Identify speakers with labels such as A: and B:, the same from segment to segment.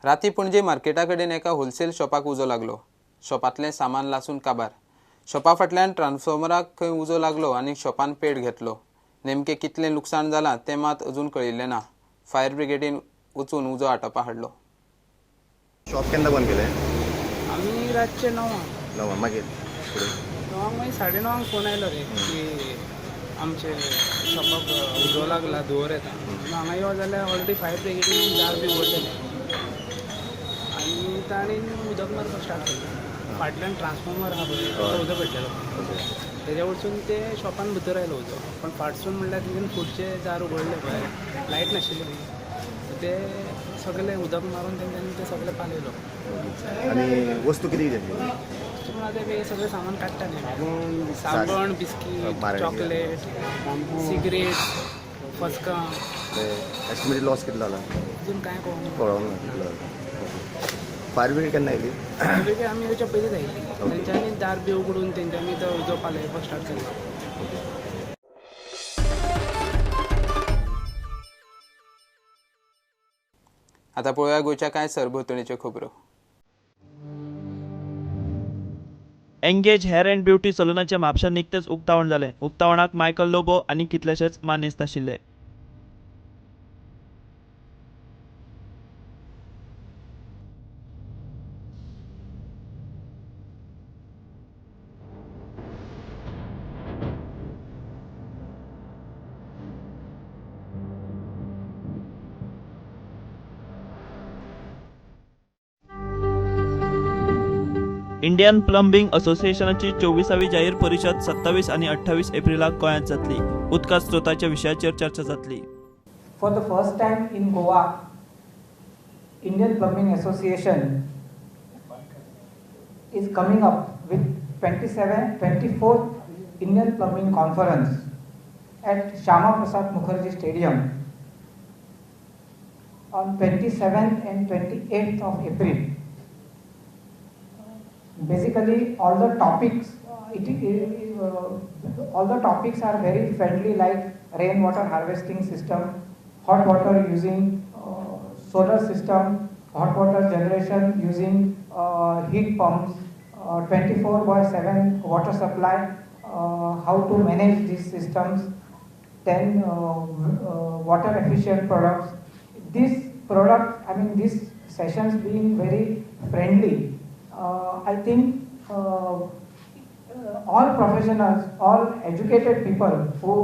A: राती पणजे मार्केटा कडेन एका होलसेल शॉपाक उजो लागलो. शॉपांतलें सामान लासून काबार. शॉपा फाटल्यान ट्रान्सफॉर्मराक खंय उजो लागलो आनी शॉपान पेट घेतलो. नेमकें कितलें लुकसाण जालां तें मात अजून कळिल्लें ना. फायर ब्रिगेडीन वचून उजो आटोवपा हाडलो.
B: शॉप केन्ना बंद केलें?
C: आमी रातचे 9
B: मागीर
C: मागीर 9:30 फोन आयलो रे की आमचे शॉपाक उजो लागला, धुंवर येता. हांगा यो जाल्यार ऑलरेडी फायर ब्रिगेडीन दार बी उगडलेलें आनी तांणी उदक मारपाक स्टार्ट केलें. फाटल्यान ट्रान्सफॉर्मर आहा पळय तो उजो पेटलेलो. तेज्या वरसून ते शॉपान भितर आयलो उजो. पण फाटसून म्हणल्यार तितून फुडचे दार उगडले पळय, लायट नाशिल्ली न्ही, ते सगळें उदक मारून तेंच्यांनी ते सगळें पालयलो.
B: आनी वस्तू कितें घेतली?
C: ते सगळें सामान काडटा न्ही, साबण, बिस्कीट, चॉकलेट, सिगरेट, फस्कां.
B: एस्टिमेटेड लॉस कितलो जाला?
C: अजून कांय
B: कळोंक ना. फायर ब्रिगेड केन्ना येयली?
C: वेगळे आमी येवच्या पयलींच आयिल्ली. तेंच्यांनी दार बी उगडून तेंच्यांनी तो उजो पालयपाक स्टार्ट केलो.
A: आतां पळोवया गोंयच्या कांय सरभोंवतणीच्यो खबरो.
D: एंगेज हेअर अँड ब्युटी सलूनाचे म्हापशां निकतेच उक्तावण जालें. उक्तावणाक मायकल लोबो आनी कितलेशेच मानेस्त आशिल्ले. इंडियन प्लंबिंग असोसिएशनाची 24वी जाहीर परिशद 27 आणि 28 एप्रिलाक गोंयांत जातली. उदका स्त्रोताच्या विशयाचेर चर्चा जातली.
E: For the first time in Goa, Indian Plumbing Association is coming up with 24th Indian Plumbing Conference at Shyama Prasad Mukherjee Stadium on 27th and 28th of April. Basically, all the topics are very friendly, like rainwater harvesting system, hot water using solar system, hot water generation using heat pumps, 24/7 water supply, how to manage these systems, then water efficient products. These sessions being very friendly, I think all professionals, all educated people who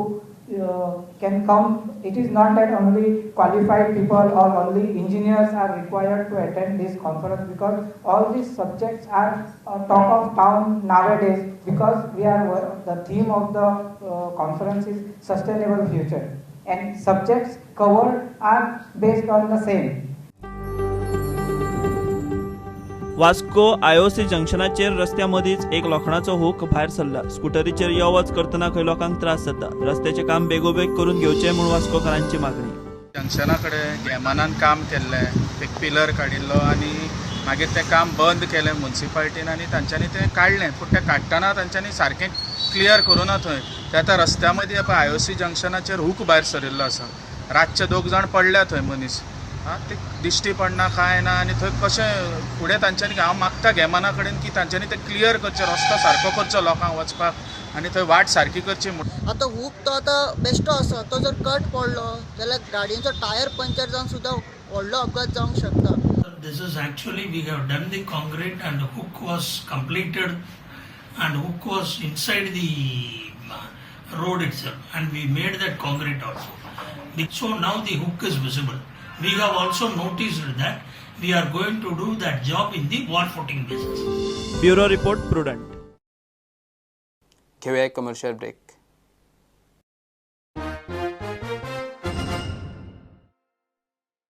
E: can come. It is not that only qualified people or only engineers are required to attend this conference, because all these subjects are talk of town nowadays, because the theme of the conference is sustainable future, and subjects covered are based on the same.
D: Vasco IOC जंक्शनाचेर रस्त्या मदींच एक लोखणाचो hook भायर सरला. स्कुटरीचेर यो वच करतना खंय लोकांक त्रास जाता. रस्त्याचें काम बेगोबेग करून घेवचें म्हूण वास्कोकारांची मागणी.
F: जंक्शना कडेन गेमानान काम केल्लें, एक पिलर काडिल्लो आनी मागीर तें काम बंद केलें म्युन्सिपाल्टीन आनी तांच्यांनी तें काडलें. पूण तें काडटना तांच्यांनी सारकें क्लियर करुना थंय. तें आतां रस्त्या मदीं IOC जंक्शनाचेर हूक भायर सरिल्लो आसा. रातचे 2 जाण पडल्या थंय मनीस. ते दिश्टी पडना काय ना आनी थंय कशें फुडें तांच्यांनी हांव मागता गेमाना कडेन की तांच्यांनी तें क्लियर करचें, रस्तो सारको करचो लोकांक वचपाक आनी थंय वाट सारकी करची म्हणून.
G: आतां हूक तो आतां बेश्टो आसा, तो जर कट पडलो जाल्यार गाडयेचो टायर पंक्चर जावन सुद्दां व्हडलो अपघात जावंक शकता.
H: This is actually, we have done the concrete and the hook was completed and hook was inside the road itself and we made that concrete also. So now the hook is visible. We have also noticed that we are going to do that job in the wall footing business.
D: Bureau report prudent.
A: घेऊया एक commercial break.